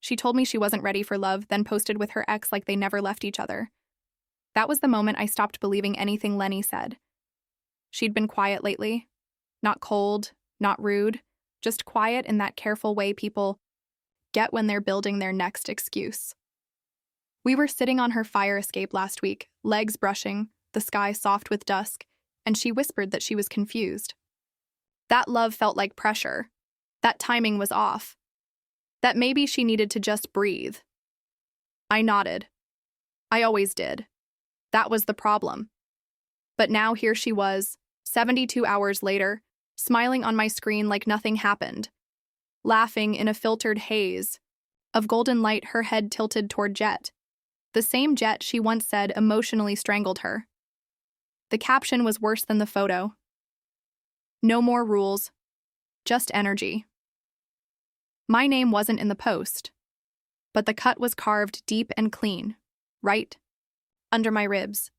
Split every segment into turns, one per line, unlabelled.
She told me she wasn't ready for love, then posted with her ex like they never left each other. That was the moment I stopped believing anything Lenny said. She'd been quiet lately. Not cold, not rude, just quiet in that careful way people get when they're building their next excuse. We were sitting on her fire escape last week, legs brushing, the sky soft with dusk, and she whispered that she was confused. That love felt like pressure. That timing was off. That maybe she needed to just breathe. I nodded. I always did. That was the problem. But now here she was, 72 hours later, smiling on my screen like nothing happened, laughing in a filtered haze of golden light, her head tilted toward Jet, the same Jet she once said emotionally strangled her. The caption was worse than the photo. No more rules, just energy. My name wasn't in the post, but the cut was carved deep and clean, right under my ribs.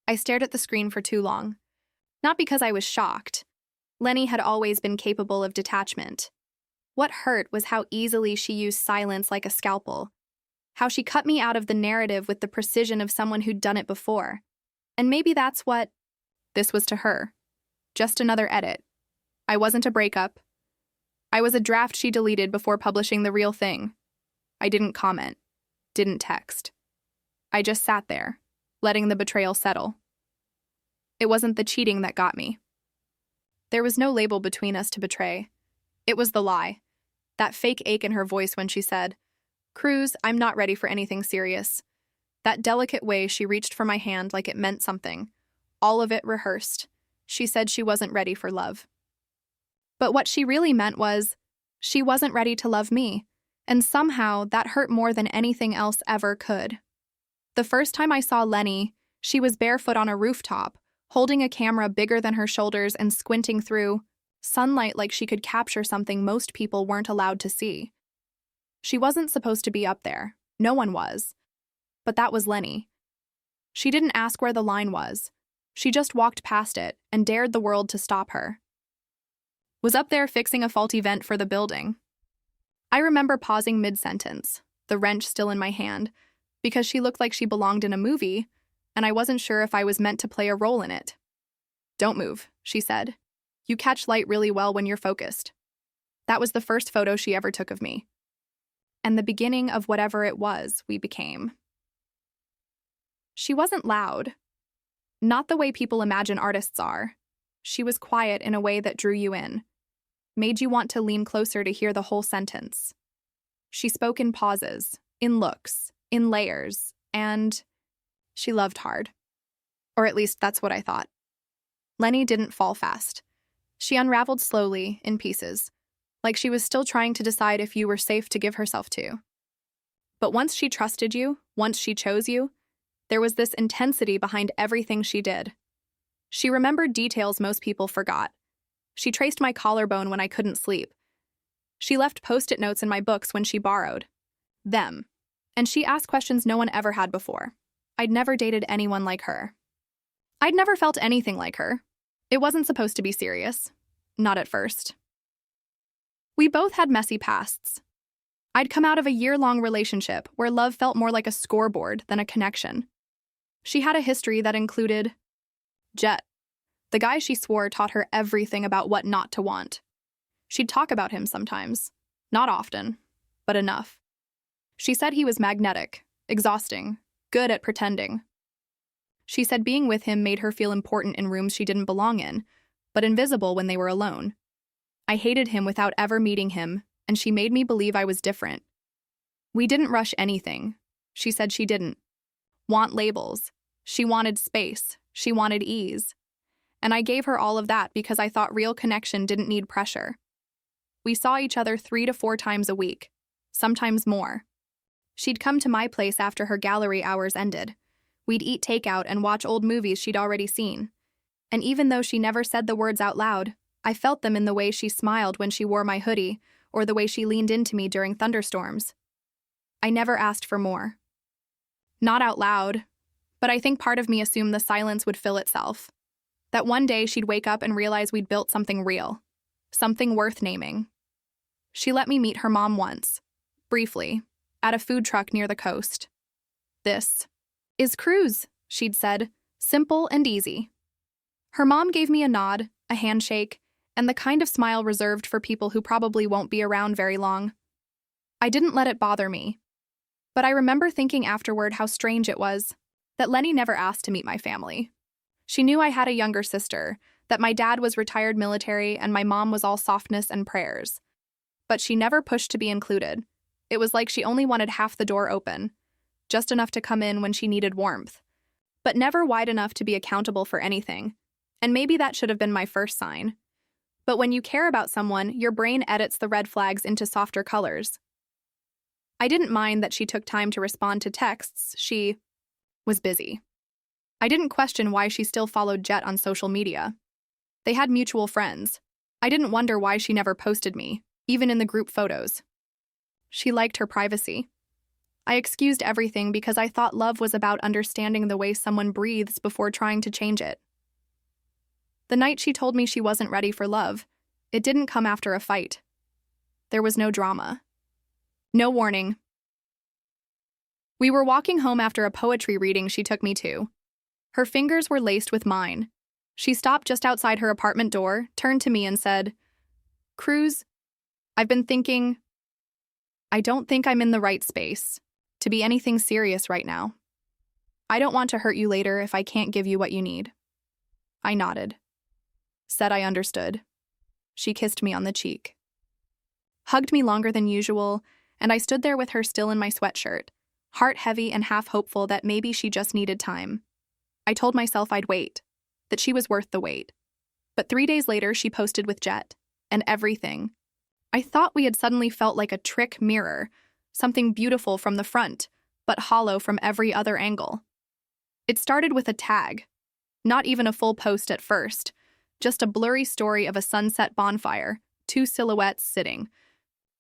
I stared at the screen for too long. Not because I was shocked. Lenny had always been capable of detachment. What hurt was how easily she used silence like a scalpel. How she cut me out of the narrative with the precision of someone who'd done it before. And maybe that's what this was to her. Just another edit. I wasn't a breakup. I was a draft she deleted before publishing the real thing. I didn't comment. Didn't text. I just sat there, letting the betrayal settle. It wasn't the cheating that got me. There was no label between us to betray. It was the lie. That fake ache in her voice when she said, "Cruz, I'm not ready for anything serious." That delicate way she reached for my hand like it meant something. All of it rehearsed. She said she wasn't ready for love. But what she really meant was, she wasn't ready to love me. And somehow that hurt more than anything else ever could. The first time I saw Lenny, she was barefoot on a rooftop, holding a camera bigger than her shoulders and squinting through sunlight like she could capture something most people weren't allowed to see. She wasn't supposed to be up there. No one was. But that was Lenny. She didn't ask where the line was. She just walked past it and dared the world to stop her. Was up there fixing a faulty vent for the building. I remember pausing mid-sentence, the wrench still in my hand, because she looked like she belonged in a movie, and I wasn't sure if I was meant to play a role in it. "Don't move," she said. "You catch light really well when you're focused." That was the first photo she ever took of me. And the beginning of whatever it was we became. She wasn't loud. Not the way people imagine artists are. She was quiet in a way that drew you in. Made you want to lean closer to hear the whole sentence. She spoke in pauses, in looks, in layers, and she loved hard. Or at least that's what I thought. Lenny didn't fall fast. She unraveled slowly, in pieces, like she was still trying to decide if you were safe to give herself to. But once she trusted you, once she chose you, there was this intensity behind everything she did. She remembered details most people forgot. She traced my collarbone when I couldn't sleep. She left post-it notes in my books when she borrowed them. And she asked questions no one ever had before. I'd never dated anyone like her. I'd never felt anything like her. It wasn't supposed to be serious. Not at first. We both had messy pasts. I'd come out of a year-long relationship where love felt more like a scoreboard than a connection. She had a history that included Jet. The guy she swore taught her everything about what not to want. She'd talk about him sometimes. Not often, but enough. She said he was magnetic, exhausting, good at pretending. She said being with him made her feel important in rooms she didn't belong in, but invisible when they were alone. I hated him without ever meeting him, and she made me believe I was different. We didn't rush anything. She said she didn't want labels. She wanted space. She wanted ease. And I gave her all of that because I thought real connection didn't need pressure. We saw each other 3 to 4 times a week, sometimes more. She'd come to my place after her gallery hours ended. We'd eat takeout and watch old movies she'd already seen. And even though she never said the words out loud, I felt them in the way she smiled when she wore my hoodie or the way she leaned into me during thunderstorms. I never asked for more. Not out loud, but I think part of me assumed the silence would fill itself. That one day she'd wake up and realize we'd built something real, something worth naming. She let me meet her mom once, briefly, at a food truck near the coast. "This is cruise," she'd said, simple and easy. Her mom gave me a nod, a handshake, and the kind of smile reserved for people who probably won't be around very long. I didn't let it bother me. But I remember thinking afterward how strange it was that Lenny never asked to meet my family. She knew I had a younger sister, that my dad was retired military and my mom was all softness and prayers. But she never pushed to be included. It was like she only wanted half the door open, just enough to come in when she needed warmth, but never wide enough to be accountable for anything. And maybe that should have been my first sign. But when you care about someone, your brain edits the red flags into softer colors. I didn't mind that she took time to respond to texts. She was busy. I didn't question why she still followed Jet on social media. They had mutual friends. I didn't wonder why she never posted me, even in the group photos. She liked her privacy. I excused everything because I thought love was about understanding the way someone breathes before trying to change it. The night she told me she wasn't ready for love, it didn't come after a fight. There was no drama. No warning. We were walking home after a poetry reading she took me to. Her fingers were laced with mine. She stopped just outside her apartment door, turned to me and said, "Cruz, I've been thinking, I don't think I'm in the right space to be anything serious right now. I don't want to hurt you later if I can't give you what you need." I nodded. Said I understood. She kissed me on the cheek. Hugged me longer than usual, and I stood there with her still in my sweatshirt, heart heavy and half hopeful that maybe she just needed time. I told myself I'd wait, that she was worth the wait. But 3 days later, she posted with Jet, and everything. I thought we had suddenly felt like a trick mirror, something beautiful from the front, but hollow from every other angle. It started with a tag. Not even a full post at first, just a blurry story of a sunset bonfire, 2 silhouettes sitting.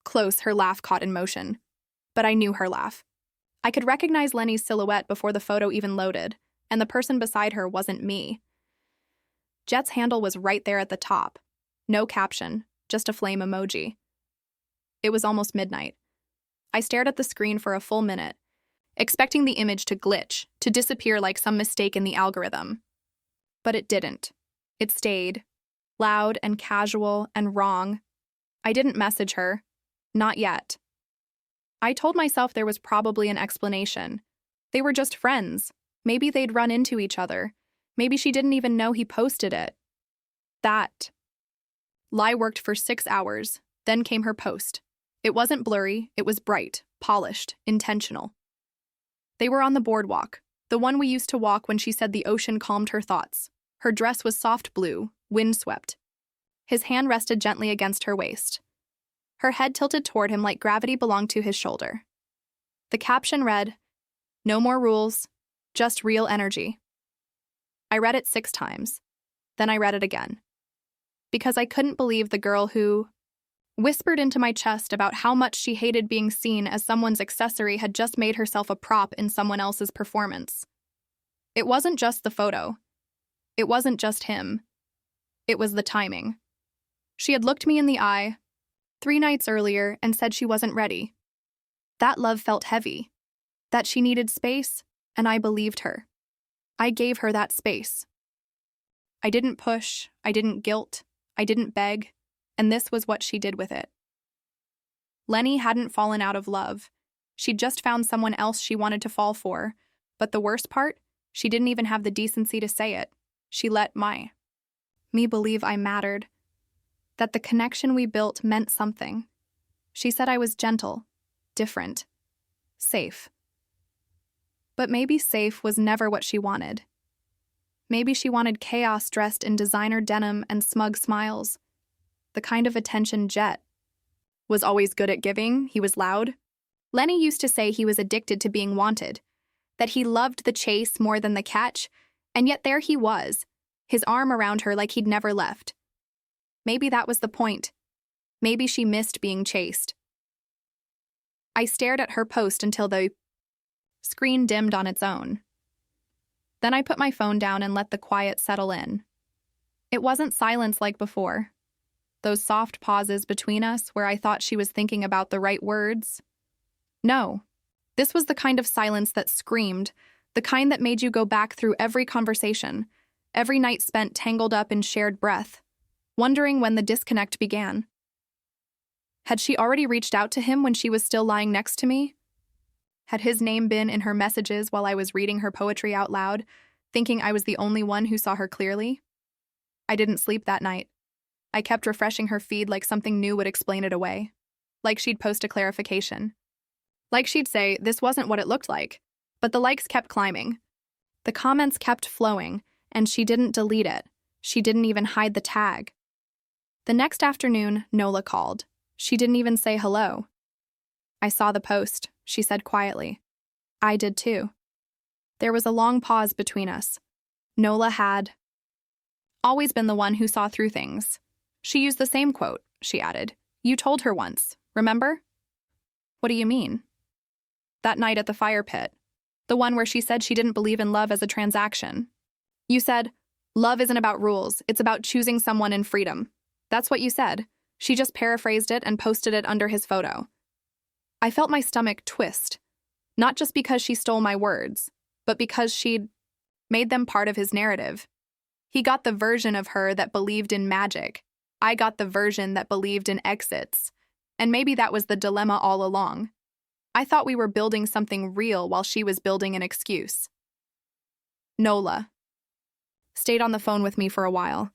Close, her laugh caught in motion. But I knew her laugh. I could recognize Lenny's silhouette before the photo even loaded, and the person beside her wasn't me. Jet's handle was right there at the top. No caption, just a flame emoji. It was almost midnight. I stared at the screen for a full minute, expecting the image to glitch, to disappear like some mistake in the algorithm. But it didn't. It stayed, loud and casual and wrong. I didn't message her. Not yet. I told myself there was probably an explanation. They were just friends. Maybe they'd run into each other. Maybe she didn't even know he posted it. That lie worked for 6 hours. Then came her post. It wasn't blurry, it was bright, polished, intentional. They were on the boardwalk, the one we used to walk when she said the ocean calmed her thoughts. Her dress was soft blue, windswept. His hand rested gently against her waist. Her head tilted toward him like gravity belonged to his shoulder. The caption read, "No more rules, just real energy." I read it 6 times. Then I read it again. Because I couldn't believe the girl who whispered into my chest about how much she hated being seen as someone's accessory had just made herself a prop in someone else's performance. It wasn't just the photo. It wasn't just him. It was the timing. She had looked me in the eye 3 nights earlier and said she wasn't ready. That love felt heavy. That she needed space, and I believed her. I gave her that space. I didn't push, I didn't guilt, I didn't beg, and this was what she did with it. Lenny hadn't fallen out of love. She'd just found someone else she wanted to fall for, but the worst part, she didn't even have the decency to say it. She let me believe I mattered, that the connection we built meant something. She said I was gentle, different, safe. But maybe safe was never what she wanted. Maybe she wanted chaos dressed in designer denim and smug smiles. The kind of attention Jet was always good at giving. He was loud. Lenny used to say he was addicted to being wanted, that he loved the chase more than the catch, and yet there he was, his arm around her like he'd never left. Maybe that was the point. Maybe she missed being chased. I stared at her post until the screen dimmed on its own. Then I put my phone down and let the quiet settle in. It wasn't silence like before. Those soft pauses between us where I thought she was thinking about the right words. No, This was the kind of silence that screamed, the kind that made you go back through every conversation, every night spent tangled up in shared breath, wondering when the disconnect began. Had she already reached out to him when she was still lying next to me? Had his name been in her messages while I was reading her poetry out loud, thinking I was the only one who saw her clearly? I didn't sleep that night. I kept refreshing her feed like something new would explain it away. Like she'd post a clarification. Like she'd say, this wasn't what it looked like. But the likes kept climbing. The comments kept flowing, and she didn't delete it. She didn't even hide the tag. The next afternoon, Nola called. She didn't even say hello. I saw the post, she said quietly. I did too. There was a long pause between us. Nola had always been the one who saw through things. She used the same quote, she added. You told her once, remember? What do you mean? That night at the fire pit. The one where she said she didn't believe in love as a transaction. You said, love isn't about rules, it's about choosing someone in freedom. That's what you said. She just paraphrased it and posted it under his photo. I felt my stomach twist, not just because she stole my words, but because she'd made them part of his narrative. He got the version of her that believed in magic. I got the version that believed in exits. And maybe that was the dilemma all along. I thought we were building something real while she was building an excuse. Nola stayed on the phone with me for a while.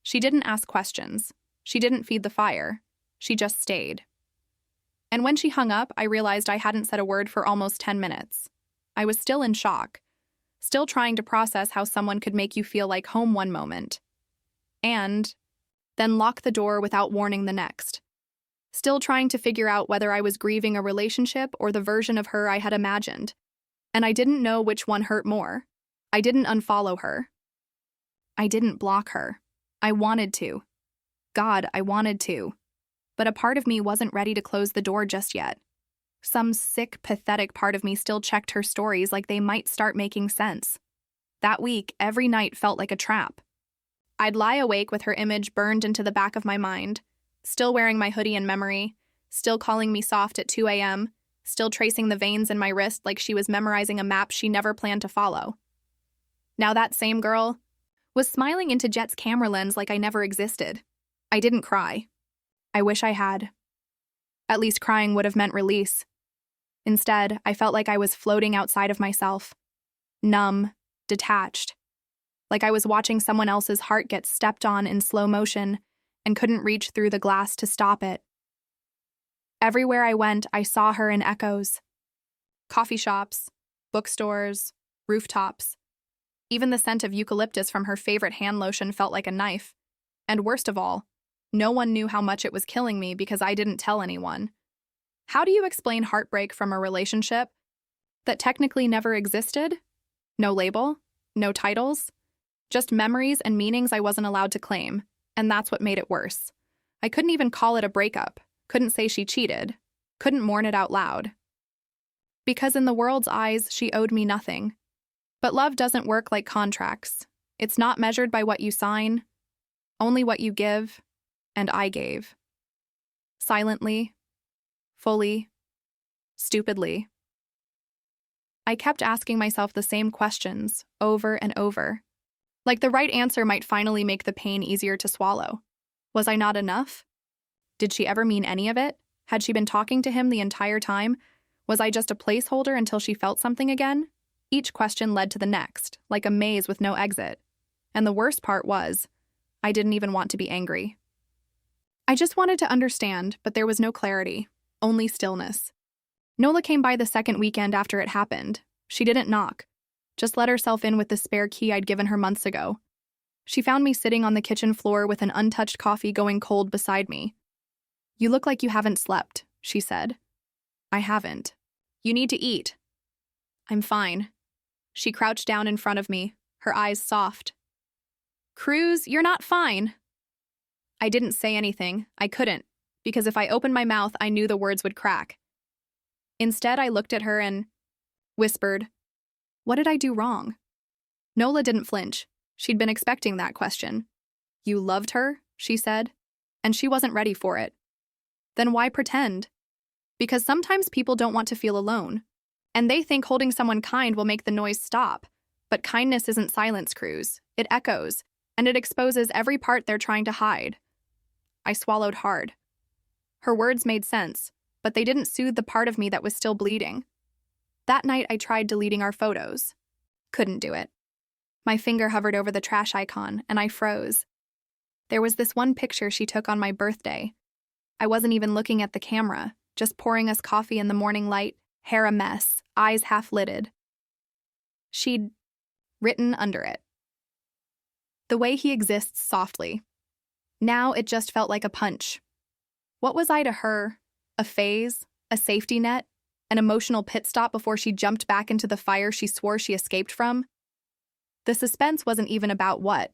She didn't ask questions. She didn't feed the fire. She just stayed. And when she hung up, I realized I hadn't said a word for almost 10 minutes. I was still in shock, still trying to process how someone could make you feel like home one moment, and then lock the door without warning the next. Still trying to figure out whether I was grieving a relationship or the version of her I had imagined. And I didn't know which one hurt more. I didn't unfollow her. I didn't block her. I wanted to. God, I wanted to. But a part of me wasn't ready to close the door just yet. Some sick, pathetic part of me still checked her stories like they might start making sense. That week, every night felt like a trap. I'd lie awake with her image burned into the back of my mind, still wearing my hoodie in memory, still calling me soft at 2 a.m., still tracing the veins in my wrist like she was memorizing a map she never planned to follow. Now that same girl was smiling into Jet's camera lens like I never existed. I didn't cry. I wish I had. At least crying would have meant release. Instead, I felt like I was floating outside of myself, numb, detached, like I was watching someone else's heart get stepped on in slow motion and couldn't reach through the glass to stop it. Everywhere I went, I saw her in echoes. Coffee shops, bookstores, rooftops. Even the scent of eucalyptus from her favorite hand lotion felt like a knife. And worst of all, no one knew how much it was killing me because I didn't tell anyone. How do you explain heartbreak from a relationship that technically never existed? No label, no titles, just memories and meanings I wasn't allowed to claim, and that's what made it worse. I couldn't even call it a breakup, couldn't say she cheated, couldn't mourn it out loud. Because in the world's eyes, she owed me nothing. But love doesn't work like contracts. It's not measured by what you sign, only what you give, and I gave. Silently, fully, stupidly. I kept asking myself the same questions over and over. Like the right answer might finally make the pain easier to swallow. Was I not enough? Did she ever mean any of it? Had she been talking to him the entire time? Was I just a placeholder until she felt something again? Each question led to the next, like a maze with no exit. And the worst part was, I didn't even want to be angry. I just wanted to understand, but there was no clarity, only stillness. Nola came by the second weekend after it happened. She didn't knock, just let herself in with the spare key I'd given her months ago. She found me sitting on the kitchen floor with an untouched coffee going cold beside me. "You look like you haven't slept," she said. "I haven't. You need to eat." "I'm fine." She crouched down in front of me, her eyes soft. "Cruz, you're not fine." I didn't say anything. I couldn't, because if I opened my mouth, I knew the words would crack. Instead, I looked at her and whispered, "What did I do wrong?" Nola didn't flinch. She'd been expecting that question. "You loved her," she said, and she wasn't ready for it. Then why pretend? Because sometimes people don't want to feel alone. And they think holding someone kind will make the noise stop. But kindness isn't silence, Cruz. It echoes, and it exposes every part they're trying to hide. I swallowed hard. Her words made sense, but they didn't soothe the part of me that was still bleeding. That night, I tried deleting our photos. Couldn't do it. My finger hovered over the trash icon, and I froze. There was this one picture she took on my birthday. I wasn't even looking at the camera, just pouring us coffee in the morning light, hair a mess, eyes half-lidded. She'd written under it. The way he exists softly. Now it just felt like a punch. What was I to her? A phase? A safety net? An emotional pit stop before she jumped back into the fire she swore she escaped from? The suspense wasn't even about what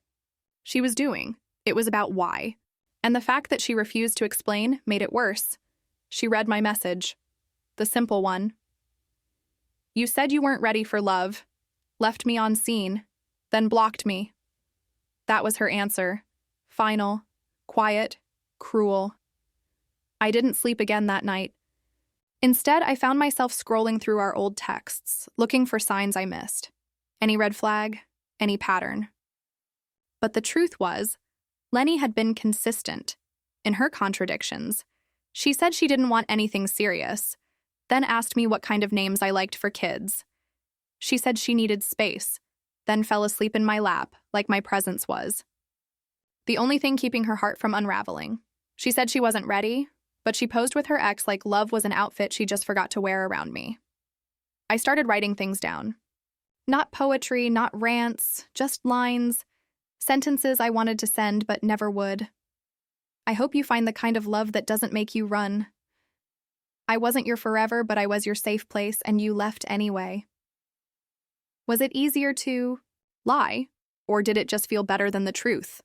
she was doing. It was about why. And the fact that she refused to explain made it worse. She read my message. The simple one. You said you weren't ready for love, left me on scene, then blocked me. That was her answer. Final, quiet, cruel. I didn't sleep again that night. Instead, I found myself scrolling through our old texts, looking for signs I missed. Any red flag, any pattern. But the truth was, Lenny had been consistent in her contradictions. She said she didn't want anything serious, then asked me what kind of names I liked for kids. She said she needed space, then fell asleep in my lap, like my presence was. The only thing keeping her heart from unraveling. She said she wasn't ready, but she posed with her ex like love was an outfit she just forgot to wear around me. I started writing things down. Not poetry, not rants, just lines, sentences I wanted to send but never would. I hope you find the kind of love that doesn't make you run. I wasn't your forever, but I was your safe place, and you left anyway. Was it easier to lie, or did it just feel better than the truth?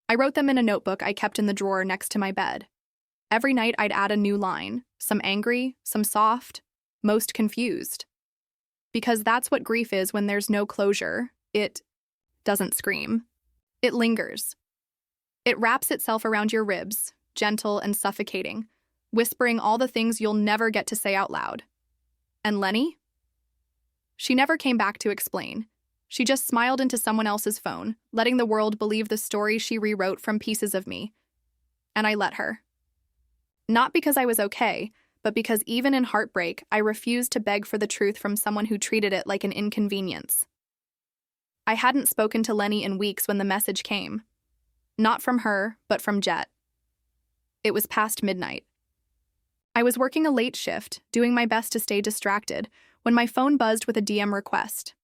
I wrote them in a notebook I kept in the drawer next to my bed. Every night I'd add a new line, some angry, some soft, most confused. Because that's what grief is when there's no closure. It doesn't scream. It lingers. It wraps itself around your ribs, gentle and suffocating, whispering all the things you'll never get to say out loud. And Lenny? She never came back to explain. She just smiled into someone else's phone, letting the world believe the story she rewrote from pieces of me. And I let her. Not because I was okay, but because even in heartbreak, I refused to beg for the truth from someone who treated it like an inconvenience. I hadn't spoken to Lenny in weeks when the message came. Not from her, but from Jet. It was past midnight. I was working a late shift, doing my best to stay distracted, when my phone buzzed with a DM request.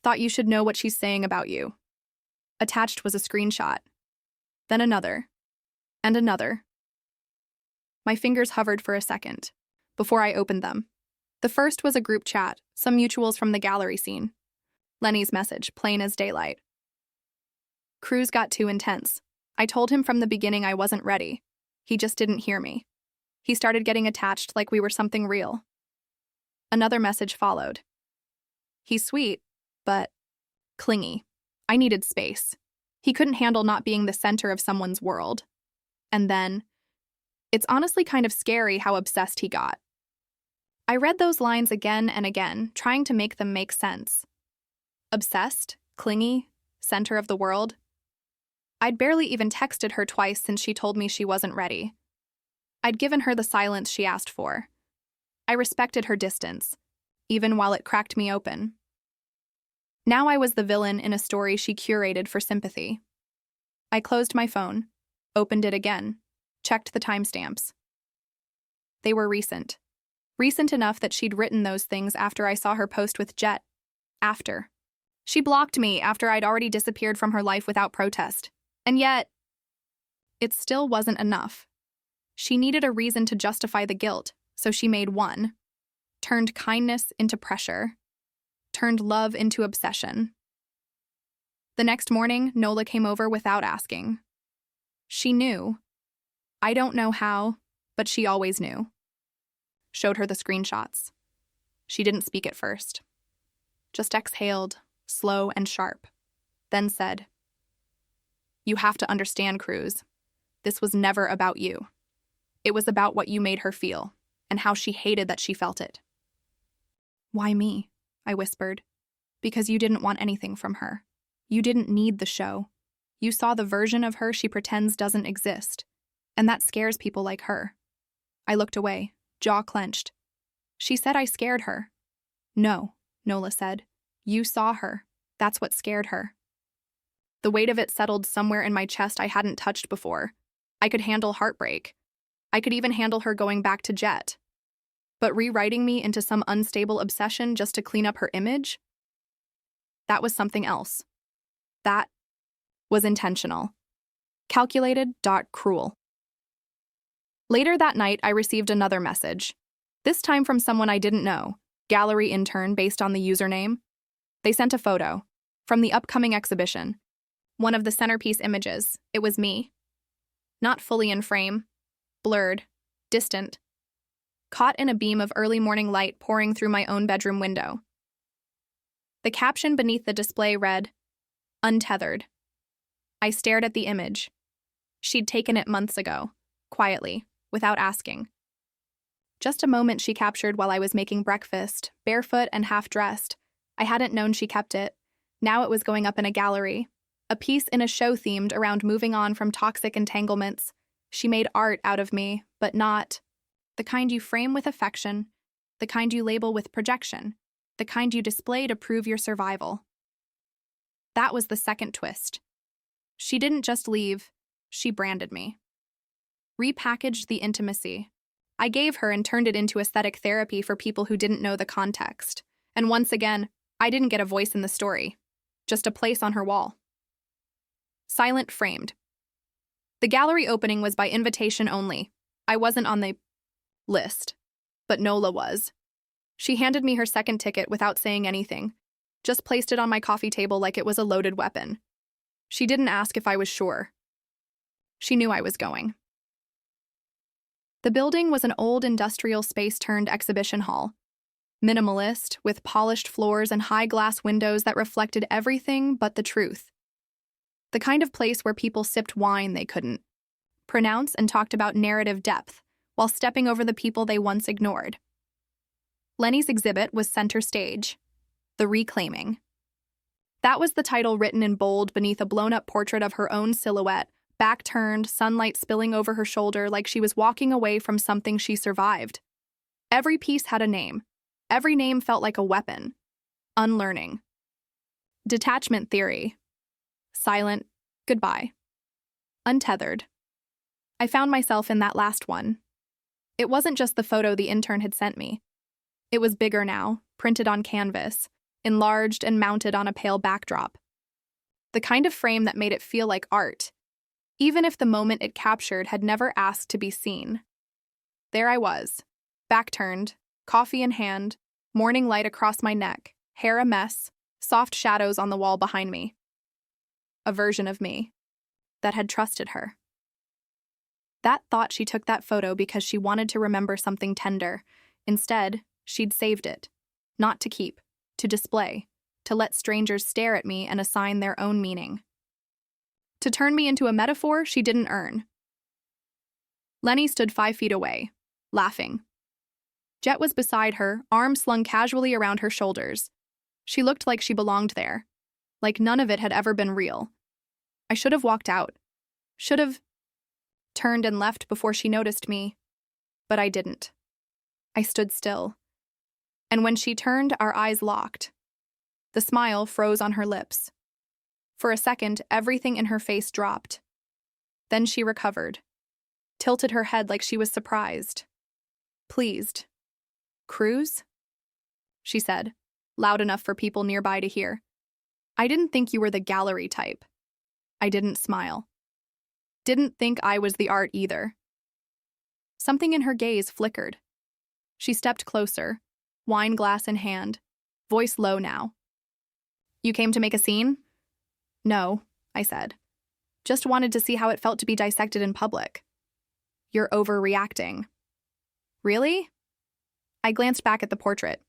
Thought you should know what she's saying about you. Attached was a screenshot. Then another. And another. My fingers hovered for a second, before I opened them. The first was a group chat, some mutuals from the gallery scene. Lenny's message, plain as daylight. Cruz got too intense. I told him from the beginning I wasn't ready. He just didn't hear me. He started getting attached like we were something real. Another message followed. He's sweet, but clingy. I needed space. He couldn't handle not being the center of someone's world. And then, it's honestly kind of scary how obsessed he got. I read those lines again and again, trying to make them make sense. Obsessed, clingy, center of the world. I'd barely even texted her twice since she told me she wasn't ready. I'd given her the silence she asked for. I respected her distance, even while it cracked me open. Now I was the villain in a story she curated for sympathy. I closed my phone, opened it again, checked the timestamps. They were recent. Recent enough that she'd written those things after I saw her post with Jet. After. She blocked me after I'd already disappeared from her life without protest. And yet, it still wasn't enough. She needed a reason to justify the guilt, so she made one. Turned kindness into pressure. Turned love into obsession. The next morning, Nola came over without asking. She knew. I don't know how, but she always knew. Showed her the screenshots. She didn't speak at first. Just exhaled, slow and sharp. Then said, "You have to understand, Cruz. This was never about you. It was about what you made her feel, and how she hated that she felt it. Why me? I whispered. Because you didn't want anything from her. You didn't need the show. You saw the version of her she pretends doesn't exist. And that scares people like her. I looked away, jaw clenched. She said I scared her. No, Nola said. You saw her. That's what scared her. The weight of it settled somewhere in my chest I hadn't touched before. I could handle heartbreak. I could even handle her going back to Jet. But rewriting me into some unstable obsession just to clean up her image? That was something else. That was intentional. Calculated, cruel. Later that night, I received another message. This time from someone I didn't know, gallery intern based on the username. They sent a photo from the upcoming exhibition. One of the centerpiece images. It was me. Not fully in frame. Blurred. Distant. Caught in a beam of early morning light pouring through my own bedroom window. The caption beneath the display read, "Untethered." I stared at the image. She'd taken it months ago, quietly, without asking. Just a moment she captured while I was making breakfast, barefoot and half-dressed. I hadn't known she kept it. Now it was going up in a gallery. A piece in a show themed around moving on from toxic entanglements. She made art out of me, but not the kind you frame with affection, the kind you label with projection, the kind you display to prove your survival. That was the second twist. She didn't just leave, she branded me. Repackaged the intimacy. I gave her and turned it into aesthetic therapy for people who didn't know the context. And once again, I didn't get a voice in the story, just a place on her wall. Silent framed. The gallery opening was by invitation only. I wasn't on the list, but Nola was. She handed me her second ticket without saying anything, just placed it on my coffee table like it was a loaded weapon. She didn't ask if I was sure. She knew I was going. The building was an old industrial space turned exhibition hall. Minimalist, with polished floors and high glass windows that reflected everything but the truth. The kind of place where people sipped wine they couldn't pronounce and talked about narrative depth while stepping over the people they once ignored. Lenny's exhibit was center stage, The Reclaiming. That was the title written in bold beneath a blown-up portrait of her own silhouette, back turned, sunlight spilling over her shoulder like she was walking away from something she survived. Every piece had a name. Every name felt like a weapon. Unlearning. Detachment theory. Silent. Goodbye. Untethered. I found myself in that last one. It wasn't just the photo the intern had sent me. It was bigger now, printed on canvas, enlarged and mounted on a pale backdrop. The kind of frame that made it feel like art, even if the moment it captured had never asked to be seen. There I was, back turned, coffee in hand, morning light across my neck, hair a mess, soft shadows on the wall behind me. A version of me that had trusted her. That thought she took that photo because she wanted to remember something tender. Instead, she'd saved it. Not to keep, to display, to let strangers stare at me and assign their own meaning. To turn me into a metaphor she didn't earn. Lenny stood 5 feet away, laughing. Jet was beside her, arms slung casually around her shoulders. She looked like she belonged there, like none of it had ever been real. I should have walked out. Should have turned and left before she noticed me, but I didn't. I stood still. And when she turned, our eyes locked. The smile froze on her lips. For a second, everything in her face dropped. Then she recovered, tilted her head like she was surprised. Pleased. Cruise? She said, loud enough for people nearby to hear. I didn't think you were the gallery type. I didn't smile. Didn't think I was the art either. Something in her gaze flickered. She stepped closer, wine glass in hand, voice low now. You came to make a scene? No, I said. Just wanted to see how it felt to be dissected in public. You're overreacting. Really? I glanced back at the portrait.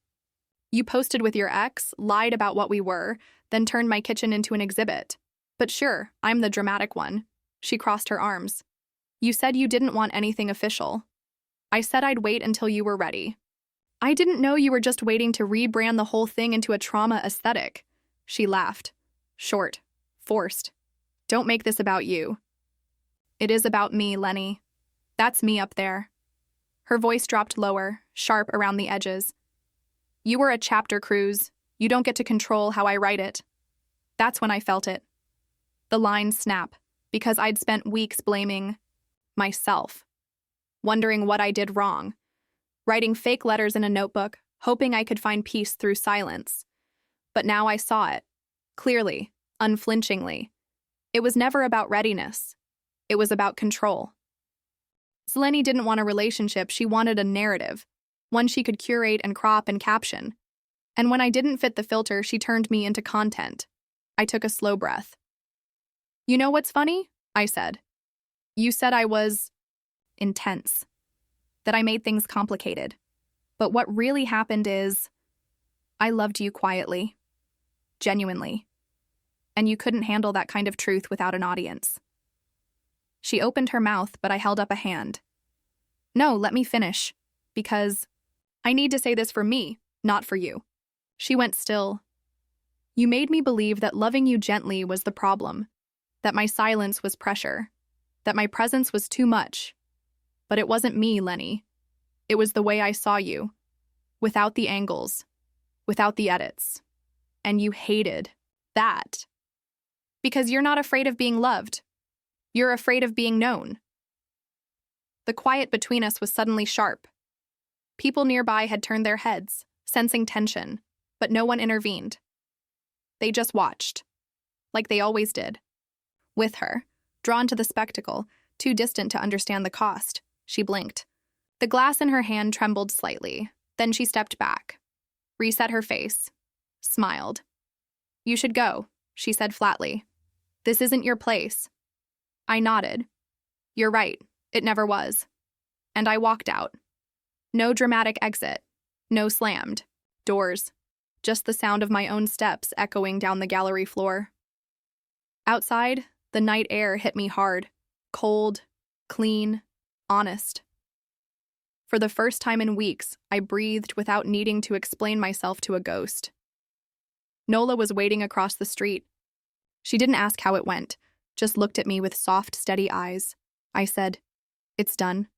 You posted with your ex, lied about what we were, then turned my kitchen into an exhibit. But sure, I'm the dramatic one. She crossed her arms. You said you didn't want anything official. I said I'd wait until you were ready. I didn't know you were just waiting to rebrand the whole thing into a trauma aesthetic. She laughed. Short. Forced. Don't make this about you. It is about me, Lenny. That's me up there. Her voice dropped lower, sharp around the edges. You were a chapter, Cruz. You don't get to control how I write it. That's when I felt it. The lines snap, because I'd spent weeks blaming myself, wondering what I did wrong, writing fake letters in a notebook, hoping I could find peace through silence. But now I saw it, clearly, unflinchingly. It was never about readiness. It was about control. Selene didn't want a relationship, she wanted a narrative, one she could curate and crop and caption. And when I didn't fit the filter, she turned me into content. I took a slow breath. You know what's funny? I said. You said I was intense, that I made things complicated. But what really happened is I loved you quietly, genuinely, and you couldn't handle that kind of truth without an audience. She opened her mouth, but I held up a hand. No, let me finish, because I need to say this for me, not for you. She went still. You made me believe that loving you gently was the problem, that my silence was pressure, that my presence was too much. But it wasn't me, Lenny. It was the way I saw you, without the angles, without the edits. And you hated that. Because you're not afraid of being loved. You're afraid of being known. The quiet between us was suddenly sharp. People nearby had turned their heads, sensing tension, but no one intervened. They just watched, like they always did. With her, drawn to the spectacle, too distant to understand the cost, she blinked. The glass in her hand trembled slightly. Then she stepped back, reset her face, smiled. You should go, she said flatly. This isn't your place. I nodded. You're right, it never was. And I walked out. No dramatic exit, no slammed doors, just the sound of my own steps echoing down the gallery floor. Outside, the night air hit me hard, cold, clean, honest. For the first time in weeks, I breathed without needing to explain myself to a ghost. Nola was waiting across the street. She didn't ask how it went, just looked at me with soft, steady eyes. I said, "It's done."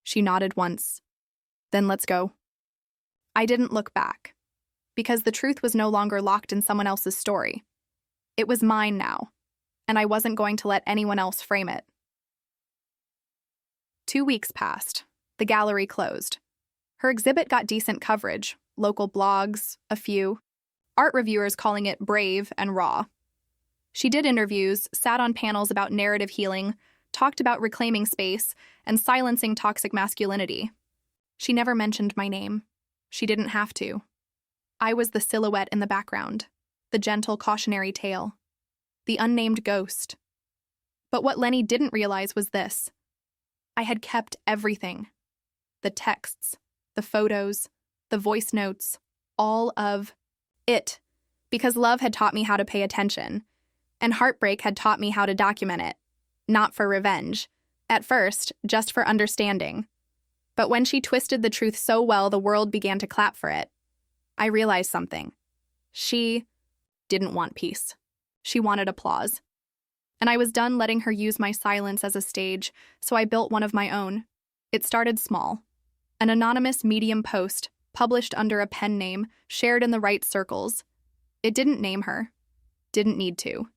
She nodded once. Then let's go. I didn't look back, because the truth was no longer locked in someone else's story. It was mine now, and I wasn't going to let anyone else frame it. 2 weeks passed. The gallery closed. Her exhibit got decent coverage, local blogs, a few, art reviewers calling it brave and raw. She did interviews, sat on panels about narrative healing, talked about reclaiming space, and silencing toxic masculinity. She never mentioned my name. She didn't have to. I was the silhouette in the background, the gentle cautionary tale, the unnamed ghost. But what Lenny didn't realize was this. I had kept everything. The texts, the photos, the voice notes, all of it, because love had taught me how to pay attention, and heartbreak had taught me how to document it, not for revenge, at first, just for understanding. But when she twisted the truth so well, the world began to clap for it. I realized something. She didn't want peace. She wanted applause. And I was done letting her use my silence as a stage, so I built one of my own. It started small. An anonymous Medium post, published under a pen name, shared in the right circles. It didn't name her. Didn't need to.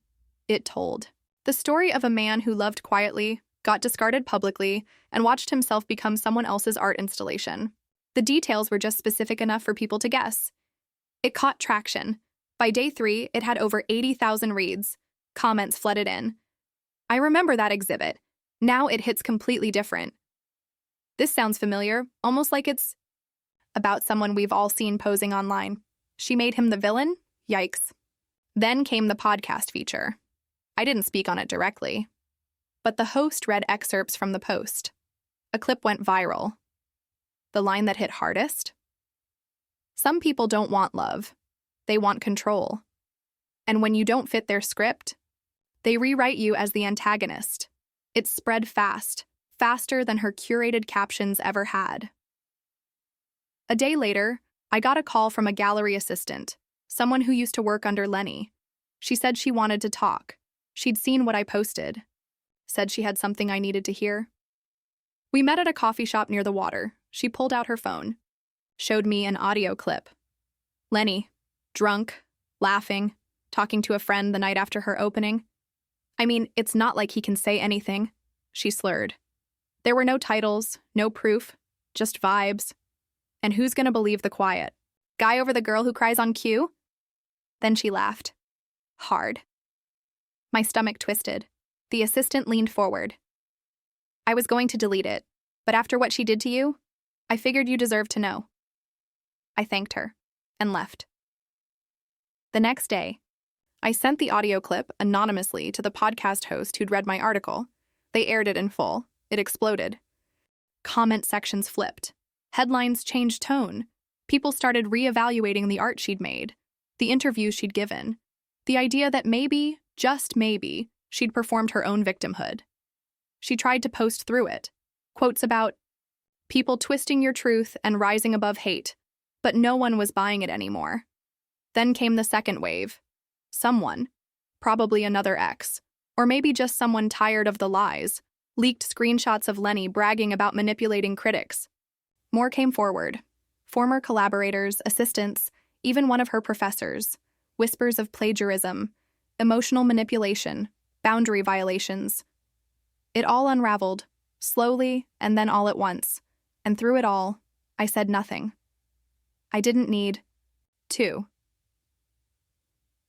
It told the story of a man who loved quietly, got discarded publicly, and watched himself become someone else's art installation. The details were just specific enough for people to guess. It caught traction. By day 3, it had over 80,000 reads. Comments flooded in. I remember that exhibit. Now it hits completely different. This sounds familiar, almost like it's about someone we've all seen posing online. She made him the villain? Yikes. Then came the podcast feature. I didn't speak on it directly, but the host read excerpts from the post. A clip went viral. The line that hit hardest? Some people don't want love. They want control. And when you don't fit their script, they rewrite you as the antagonist. It spread fast, faster than her curated captions ever had. A day later, I got a call from a gallery assistant, someone who used to work under Lenny. She said she wanted to talk. She'd seen what I posted. Said she had something I needed to hear. We met at a coffee shop near the water. She pulled out her phone, showed me an audio clip. Lenny, drunk, laughing, talking to a friend the night after her opening. I mean, it's not like he can say anything, she slurred. There were no titles, no proof, just vibes. And who's gonna believe the quiet? Guy over the girl who cries on cue? Then she laughed. Hard. My stomach twisted. The assistant leaned forward. I was going to delete it, but after what she did to you, I figured you deserved to know. I thanked her and left. The next day, I sent the audio clip anonymously to the podcast host who'd read my article. They aired it in full. It exploded. Comment sections flipped. Headlines changed tone. People started reevaluating the art she'd made, the interviews she'd given, the idea that maybe, just maybe, she'd performed her own victimhood. She tried to post through it. Quotes about people twisting your truth and rising above hate, but no one was buying it anymore. Then came the second wave. Someone, probably another ex, or maybe just someone tired of the lies, leaked screenshots of Lenny bragging about manipulating critics. More came forward. Former collaborators, assistants, even one of her professors. Whispers of plagiarism, emotional manipulation, boundary violations. It all unraveled, slowly and then all at once. And through it all, I said nothing. I didn't need to.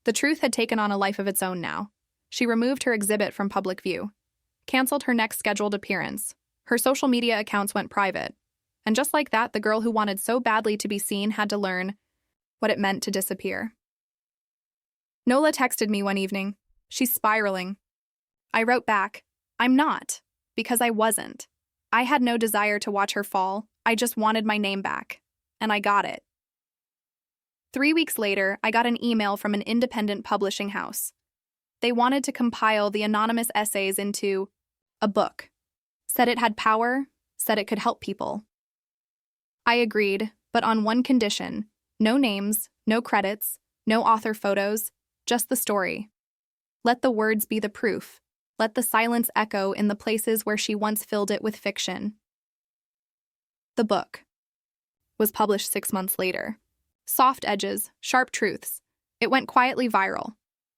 The truth had taken on a life of its own now. She removed her exhibit from public view, canceled her next scheduled appearance. Her social media accounts went private. And just like that, the girl who wanted so badly to be seen had to learn what it meant to disappear. Nola texted me one evening. She's spiraling. I wrote back, I'm not, because I wasn't. I had no desire to watch her fall. I just wanted my name back. And I got it. 3 weeks later, I got an email from an independent publishing house. They wanted to compile the anonymous essays into a book. Said it had power, said it could help people. I agreed, but on one condition: no names, no credits, no author photos, just the story. Let the words be the proof. Let the silence echo in the places where she once filled it with fiction. The book was published 6 months later. Soft edges, sharp truths. It went quietly viral.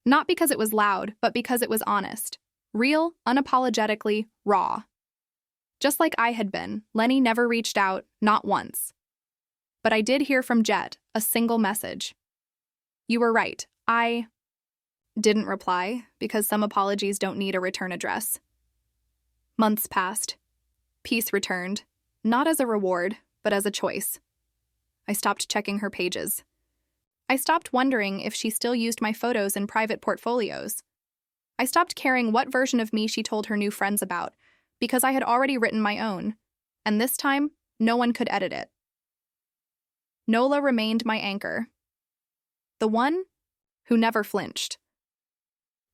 Not because it was loud, but because it was honest. Real, unapologetically raw. Just like I had been, Lenny never reached out, not once. But I did hear from Jet, a single message. You were right, I didn't reply, because some apologies don't need a return address. Months passed. Peace returned, not as a reward, but as a choice. I stopped checking her pages. I stopped wondering if she still used my photos in private portfolios. I stopped caring what version of me she told her new friends about, because I had already written my own, and this time, no one could edit it. Nola remained my anchor. The one who never flinched.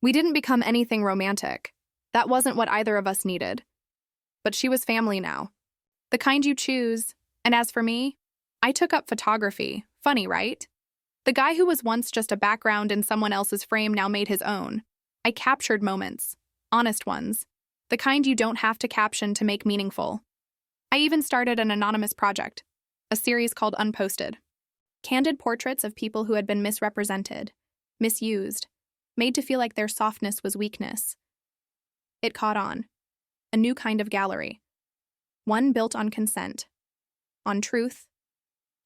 We didn't become anything romantic. That wasn't what either of us needed. But she was family now. The kind you choose, and as for me, I took up photography. Funny, right? The guy who was once just a background in someone else's frame now made his own. I captured moments, honest ones, the kind you don't have to caption to make meaningful. I even started an anonymous project, a series called Unposted. Candid portraits of people who had been misrepresented, misused, made to feel like their softness was weakness. It caught on. A new kind of gallery. One built on consent, on truth,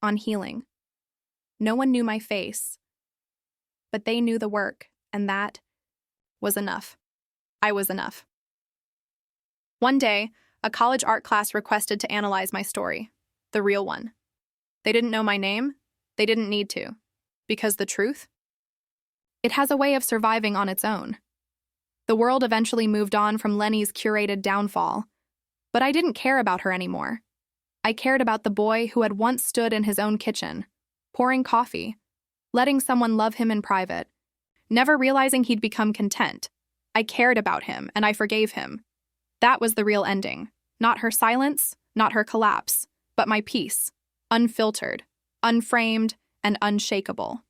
on healing. No one knew my face, but they knew the work, and that was enough. I was enough. One day, a college art class requested to analyze my story, the real one. They didn't know my name. They didn't need to. Because the truth? It has a way of surviving on its own. The world eventually moved on from Lenny's curated downfall, but I didn't care about her anymore. I cared about the boy who had once stood in his own kitchen, pouring coffee, letting someone love him in private, never realizing he'd become content. I cared about him, and I forgave him. That was the real ending. Not her silence, not her collapse, but my peace. unfiltered, unframed, and unshakable.